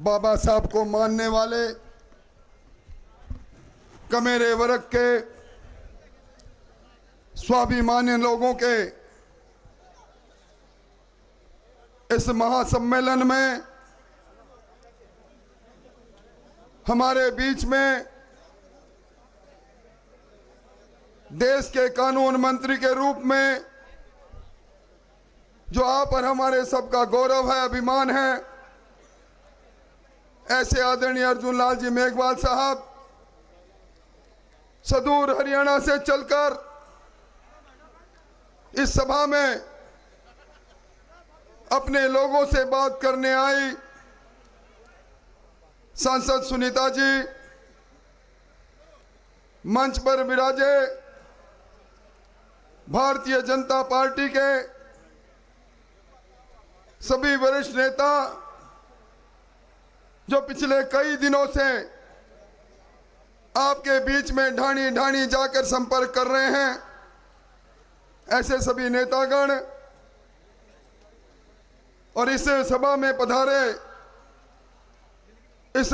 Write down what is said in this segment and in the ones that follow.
बाबा साहब को मानने वाले कमेरे वर्ग के स्वाभिमानी लोगों के इस महासम्मेलन में हमारे बीच में देश के कानून मंत्री के रूप में जो आप और हमारे सबका गौरव है, अभिमान है, ऐसे आदरणीय अर्जुन लाल जी मेघवाल साहब सुदूर हरियाणा से चलकर इस सभा में अपने लोगों से बात करने आई। सांसद सुनीता जी मंच पर विराजे, भारतीय जनता पार्टी के सभी वरिष्ठ नेता जो पिछले कई दिनों से आपके बीच में ढाणी ढाणी जाकर संपर्क कर रहे हैं, ऐसे सभी नेतागण और इस सभा में पधारे इस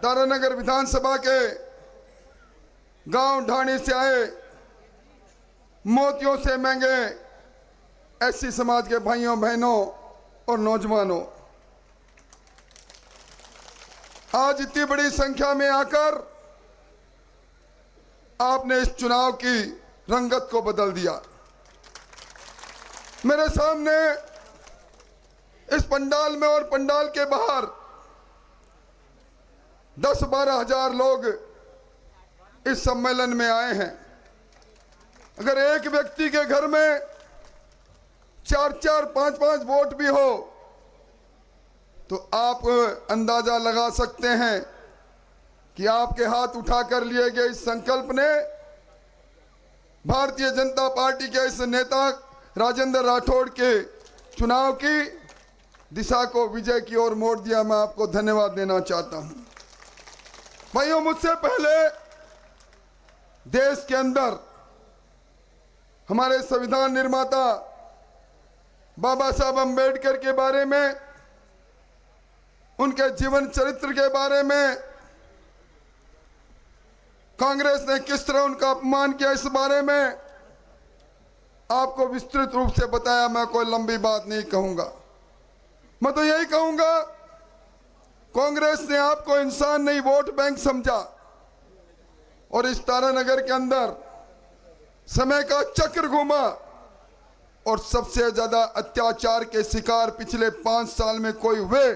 तारानगर विधानसभा के गांव ढाणी से आए मोतियों से महंगे एससी समाज के भाइयों बहनों और नौजवानों, आज इतनी बड़ी संख्या में आकर आपने इस चुनाव की रंगत को बदल दिया। मेरे सामने इस पंडाल में और पंडाल के बाहर 10-12 हजार लोग इस सम्मेलन में आए हैं। अगर एक व्यक्ति के घर में 4-4, 5-5 वोट भी हो तो आप अंदाजा लगा सकते हैं कि आपके हाथ उठाकर लिए गए इस संकल्प ने भारतीय जनता पार्टी के इस नेता राजेंद्र राठौड़ के चुनाव की दिशा को विजय की ओर मोड़ दिया। मैं आपको धन्यवाद देना चाहता हूं। भाइयों, मुझसे पहले देश के अंदर हमारे संविधान निर्माता बाबा साहब अंबेडकर के बारे में, उनके जीवन चरित्र के बारे में कांग्रेस ने किस तरह उनका अपमान किया, इस बारे में आपको विस्तृत रूप से बताया। मैं कोई लंबी बात नहीं कहूंगा। मैं तो यही कहूंगा, कांग्रेस ने आपको इंसान नहीं वोट बैंक समझा और इस तारानगर के अंदर समय का चक्र घूमा और सबसे ज्यादा अत्याचार के शिकार पिछले 5 साल में कोई हुए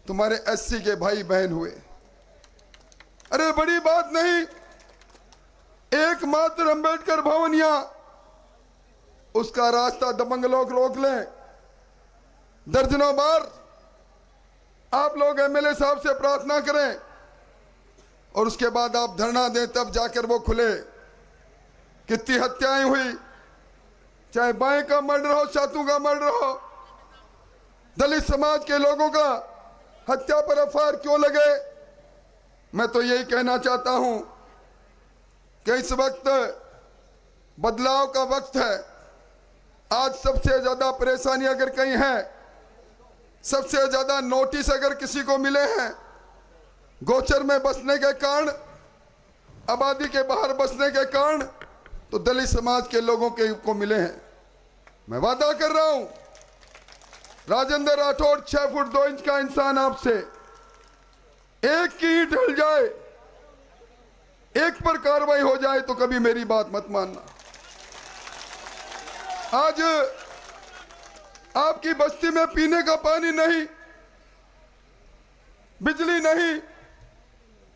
तुम्हारे एससी के भाई बहन हुए। अरे बड़ी बात नहीं, एकमात्र अंबेडकर भवन यहां, उसका रास्ता दबंग लोग रोक लें। दर्जनों बार आप लोग एमएलए साहब से प्रार्थना करें और उसके बाद आप धरना दें, तब जाकर वो खुले। कितनी हत्याएं हुई, चाहे बाएं का मर्डर हो, सातों का मर्डर हो, दलित समाज के लोगों का हत्या पर एफआईआर क्यों लगे। मैं तो यही कहना चाहता हूं कि इस वक्त बदलाव का वक्त है। आज सबसे ज्यादा परेशानी अगर कहीं है, सबसे ज्यादा नोटिस अगर किसी को मिले हैं गोचर में बसने के कारण, आबादी के बाहर बसने के कारण, तो दलित समाज के लोगों के को मिले हैं। मैं वादा कर रहा हूं, राजेंद्र राठौड़ 6 फुट 2 इंच का इंसान, आपसे एक की ईंट ढल जाए, एक पर कार्रवाई हो जाए तो कभी मेरी बात मत मानना। आज आपकी बस्ती में पीने का पानी नहीं, बिजली नहीं,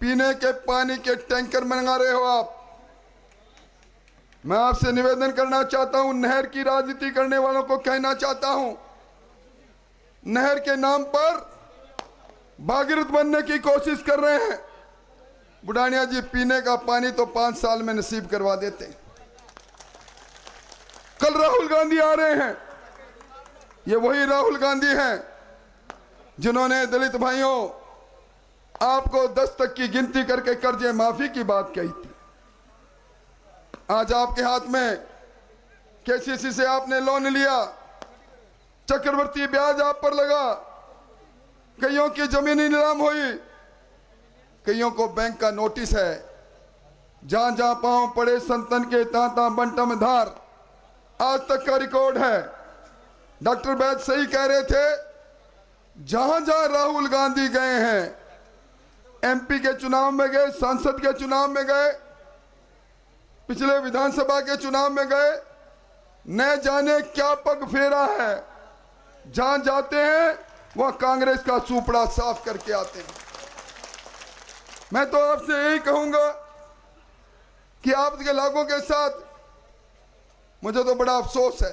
पीने के पानी के टैंकर मंगा रहे हो आप। मैं आपसे निवेदन करना चाहता हूं, नहर की राजनीति करने वालों को कहना चाहता हूं, नहर के नाम पर भागीरथ बनने की कोशिश कर रहे हैं। बुढ़ानिया जी, पीने का पानी तो 5 साल में नसीब करवा देते। कल राहुल गांधी आ रहे हैं, ये वही राहुल गांधी हैं जिन्होंने दलित भाइयों आपको 10 तक की गिनती करके कर्जे माफी की बात कही थी। आज आपके हाथ में केसीसी से आपने लोन लिया, चक्रवर्ती ब्याज आप पर लगा, कईयों की जमीनी नीलाम हुई, कईयों को बैंक का नोटिस है। जहां जहां पांव पड़े संतन के तांता बंटम धार, आज तक का रिकॉर्ड है। डॉक्टर बैद सही कह रहे थे, जहां जहां राहुल गांधी गए हैं, एमपी के चुनाव में गए, संसद के चुनाव में गए, पिछले विधानसभा के चुनाव में गए, न जाने क्या पग फेरा है। जहां जाते हैं वह कांग्रेस का सुपड़ा साफ करके आते हैं। मैं तो आपसे यही कहूंगा कि आपके लोगों के साथ मुझे तो बड़ा अफसोस है,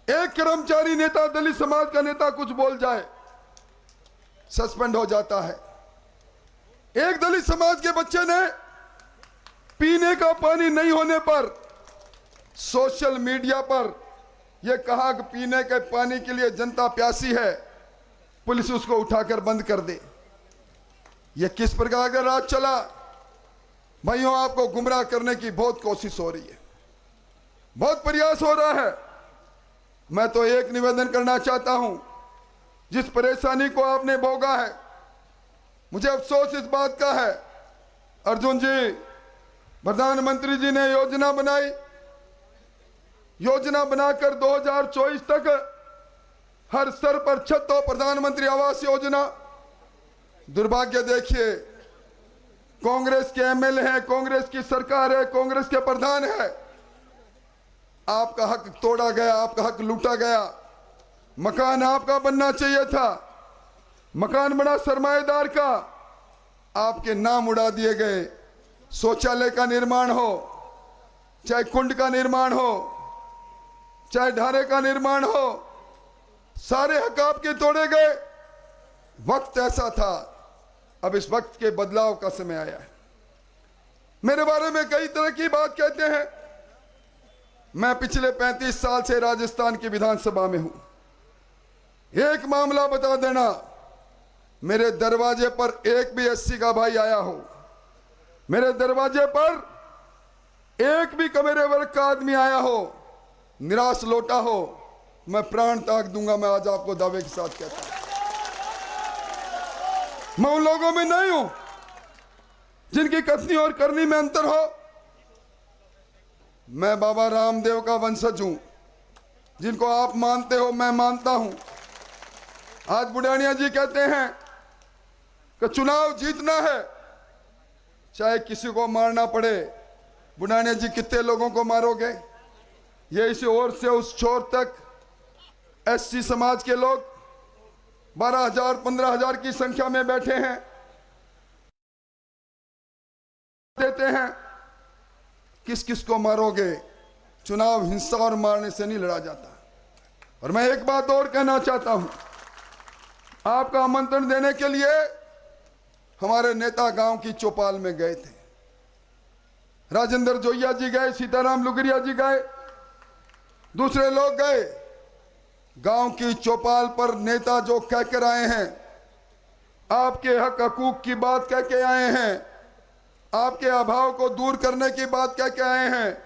एक कर्मचारी नेता, दलित समाज का नेता कुछ बोल जाए, सस्पेंड हो जाता है। एक दलित समाज के बच्चे ने पीने का पानी नहीं होने पर सोशल मीडिया पर यह कहा कि पीने के पानी के लिए जनता प्यासी है, पुलिस उसको उठाकर बंद कर दे। यह किस प्रकार का राज चला? भाइयों, आपको गुमराह करने की बहुत कोशिश हो रही है, बहुत प्रयास हो रहा है। मैं तो एक निवेदन करना चाहता हूं, जिस परेशानी को आपने भोगा है, मुझे अफसोस इस बात का है, अर्जुन जी, प्रधानमंत्री जी ने योजना बनाई, योजना बनाकर 2024 तक हर स्तर पर छत हो प्रधानमंत्री आवास योजना। दुर्भाग्य देखिए, कांग्रेस के एमएलए हैं, कांग्रेस की सरकार है, कांग्रेस के प्रधान है, आपका हक तोड़ा गया, आपका हक लूटा गया। मकान आपका बनना चाहिए था, मकान बना सरमाएदार का, आपके नाम उड़ा दिए गए। शौचालय का निर्माण हो, चाहे कुंड का निर्माण हो, चाहे ढारे का निर्माण हो, सारे हक आपके तोड़े गए। वक्त ऐसा था, अब इस वक्त के बदलाव का समय आया है। मेरे बारे में कई तरह की बात कहते हैं। मैं पिछले 35 साल से राजस्थान की विधानसभा में हूं। एक मामला बता देना, मेरे दरवाजे पर एक भी एससी का भाई आया हो, मेरे दरवाजे पर एक भी कमेरे वर्ग का आदमी आया हो, निराश लौटा हो, मैं प्राण त्याग दूंगा। मैं आज आपको दावे के साथ कहता हूं, मैं उन लोगों में नहीं हूं जिनकी कथनी और करनी में अंतर हो। मैं बाबा रामदेव का वंशज हूं, जिनको आप मानते हो मैं मानता हूं। आज बुढ़ानिया जी कहते हैं कि चुनाव जीतना है चाहे किसी को मारना पड़े। बुढ़ानिया जी, कितने लोगों को मारोगे? ये इस ओर से उस छोर तक एससी समाज के लोग 12,000 15,000 की संख्या में बैठे हैं, देते हैं। किस किस को मारोगे? चुनाव हिंसा और मारने से नहीं लड़ा जाता। और मैं एक बात और कहना चाहता हूं, आपका आमंत्रण देने के लिए हमारे नेता गांव की चौपाल में गए थे। राजेंद्र जोइया जी गए, सीताराम लुगरिया जी गए, दूसरे लोग गए। गांव की चौपाल पर नेता जो कहकर आए हैं, आपके हक हकूक की बात कह के आए हैं, आपके अभाव को दूर करने की बात कह के आए हैं।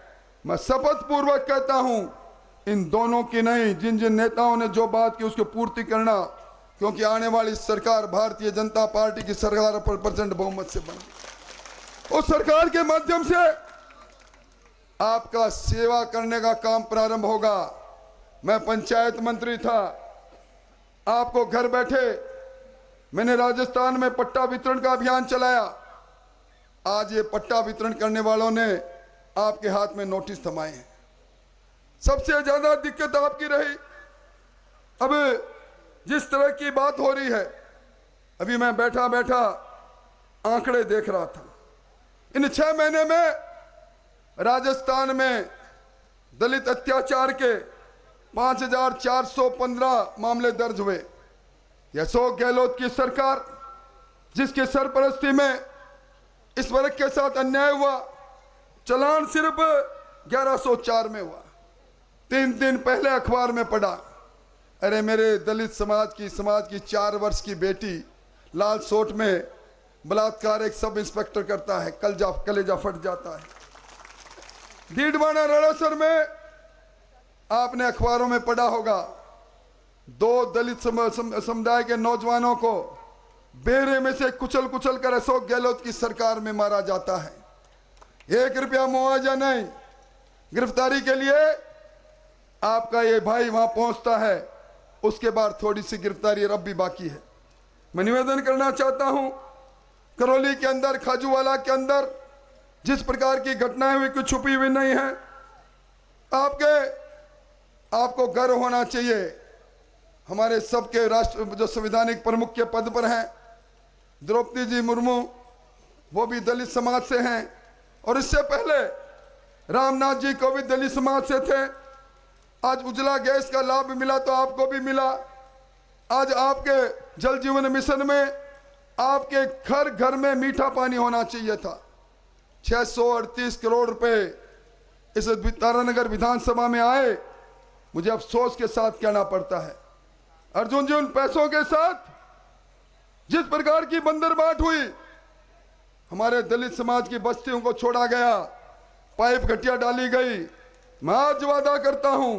मैं शपथ पूर्वक कहता हूं, इन दोनों की नहीं, जिन जिन नेताओं ने जो बात की उसकी पूर्ति करना, क्योंकि आने वाली सरकार भारतीय जनता पार्टी की सरकार पर प्रचंड बहुमत से बनी। उस सरकार के माध्यम से आपका सेवा करने का काम प्रारंभ होगा। मैं पंचायत मंत्री था, आपको घर बैठे मैंने राजस्थान में पट्टा वितरण का अभियान चलाया। आज ये पट्टा वितरण करने वालों ने आपके हाथ में नोटिस थमाए हैं। सबसे ज्यादा दिक्कत आपकी रही। अब जिस तरह की बात हो रही है, अभी मैं बैठा बैठा आंकड़े देख रहा था। इन 6 महीने में राजस्थान में दलित अत्याचार के 5,415 मामले दर्ज हुए। यह अशोक गहलोत की सरकार, जिसकी सरपरस्ती में इस वर्ग के साथ अन्याय हुआ, चलान सिर्फ 1104 में हुआ। 3 दिन पहले अखबार में पढ़ा, अरे मेरे दलित समाज की 4 वर्ष की बेटी लाल सोट में बलात्कार एक सब इंस्पेक्टर करता है, कलेजा फट जाता है। डीडवाना रणसर में आपने अखबारों में पढ़ा होगा, 2 दलित समुदाय के नौजवानों को बेरे में से कुचल कुचल कर अशोक गहलोत की सरकार में मारा जाता है। 1 रुपया मुआवजा नहीं। गिरफ्तारी के लिए आपका ये भाई वहां पहुंचता है, उसके बाद थोड़ी सी गिरफ्तारी अब भी बाकी है। मैं निवेदन करना चाहता हूं, करौली के अंदर, खाजूवाला के अंदर जिस प्रकार की घटनाएं हुई, कुछ छुपी हुई नहीं है। आपको गर्व होना चाहिए। हमारे सबके राष्ट्र जो संवैधानिक प्रमुख के पद पर हैं, द्रौपदी जी मुर्मू, वो भी दलित समाज से हैं, और इससे पहले रामनाथ जी कोविंद दलित समाज से थे। आज उज्ज्वला गैस का लाभ मिला तो आपको भी मिला। आज आपके जल जीवन मिशन में आपके घर घर में मीठा पानी होना चाहिए था। 638 करोड़ रुपए इस तारानगर विधानसभा में आए, मुझे अफसोस के साथ कहना पड़ता है। अर्जुन जी, उन पैसों के साथ जिस प्रकार की बंदरबाट हुई, हमारे दलित समाज की बस्तियों को छोड़ा गया, पाइप घटिया डाली गई। मैं आज वादा करता हूं,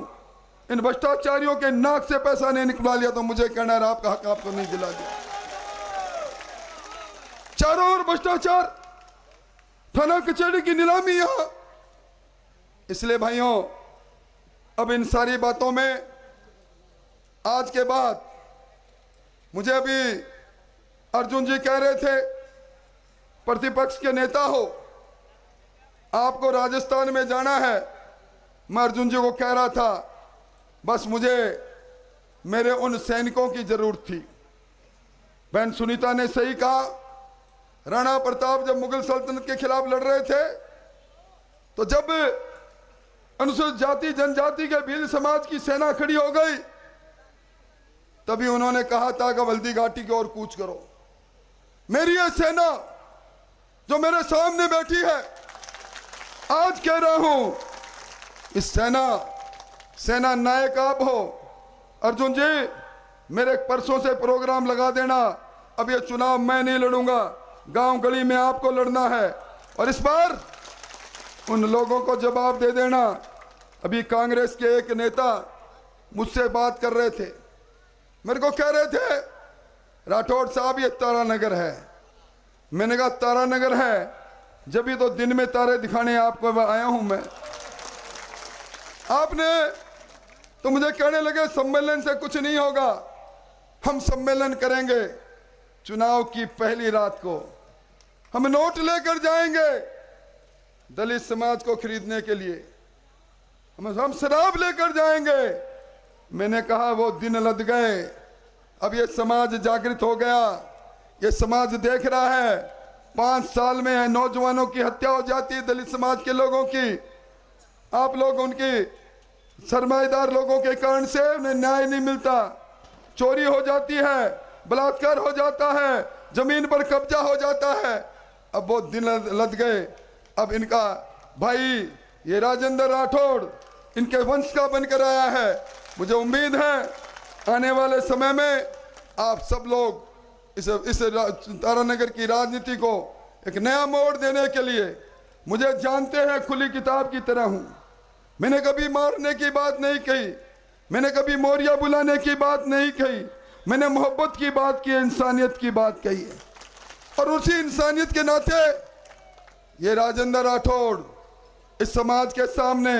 इन भ्रष्टाचारियों के नाक से पैसा नहीं निकला लिया तो मुझे कहना है आपका हक आपको नहीं दिला दिया। चारों ओर भ्रष्टाचार, थाना कचहरी की नीलामी यहां। इसलिए भाइयों, अब इन सारी बातों में आज के बाद, मुझे अभी अर्जुन जी कह रहे थे प्रतिपक्ष के नेता हो, आपको राजस्थान में जाना है। मैं अर्जुन जी को कह रहा था, बस मुझे मेरे उन सैनिकों की जरूरत थी। बहन सुनीता ने सही कहा, राणा प्रताप जब मुगल सल्तनत के खिलाफ लड़ रहे थे, तो जब अनुसूचित जाति जनजाति के भील समाज की सेना खड़ी हो गई, तभी उन्होंने कहा था कि हल्दी घाटी की ओर कूच करो। मेरी ये सेना जो मेरे सामने बैठी है, आज कह रहा हूं, इस सेना नायक आप हो। अर्जुन जी, मेरे परसों से प्रोग्राम लगा देना। अब ये चुनाव मैं नहीं लड़ूंगा, गांव गली में आपको लड़ना है, और इस बार उन लोगों को जवाब दे देना। अभी कांग्रेस के एक नेता मुझसे बात कर रहे थे, मेरे को कह रहे थे, राठौड़ साहब ये तारानगर है। मैंने कहा तारानगर है, जब भी तो दिन में तारे दिखाने आपको आया हूं मैं। आपने तो मुझे कहने लगे सम्मेलन से कुछ नहीं होगा। हम सम्मेलन करेंगे चुनाव की पहली रात को। हम नोट लेकर जाएंगे दलित समाज को खरीदने के लिए, हम शराब लेकर जाएंगे। मैंने कहा वो दिन लद गए, अब ये समाज जागृत हो गया। ये समाज देख रहा है 5 साल में नौजवानों की हत्या हो जाती है, दलित समाज के लोगों की। आप लोग उनकी सरमाएदार लोगों के कारण से उन्हें न्याय नहीं मिलता, चोरी हो जाती है, बलात्कार हो जाता है, जमीन पर कब्जा हो जाता है। अब वो दिन लद गए। अब इनका भाई ये राजेंद्र राठौड़ इनके वंश का बनकर आया है। मुझे उम्मीद है आने वाले समय में आप सब लोग इस तारानगर की राजनीति को एक नया मोड़ देने के लिए, मुझे जानते हैं खुली किताब की तरह हूं। मैंने कभी मारने की बात नहीं कही, मैंने कभी मोरिया बुलाने की बात नहीं कही। मैंने मोहब्बत की बात की, इंसानियत की बात कही है। और उसी इंसानियत के नाते ये राजेंद्र राठौड़ इस समाज के सामने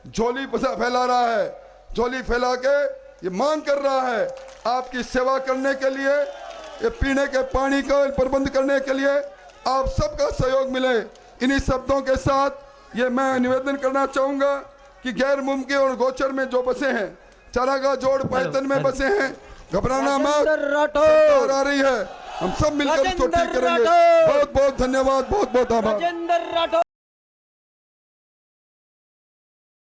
झोली फैला रहा है। झोली फैला के ये मांग कर रहा है आपकी सेवा करने के लिए, ये पीने के पानी का प्रबंध करने के लिए आप सबका सहयोग मिले। इन्हीं शब्दों के साथ ये मैं निवेदन करना चाहूंगा कि गैर मुमकिन और गोचर में जो बसे हैं, चारागाह जोड़ पैतन में बसे हैं, घबराना मत, सरकार आ रही है, हम सब मिलकर इसको ठीक करेंगे। बहुत बहुत धन्यवाद, बहुत बहुत आभार।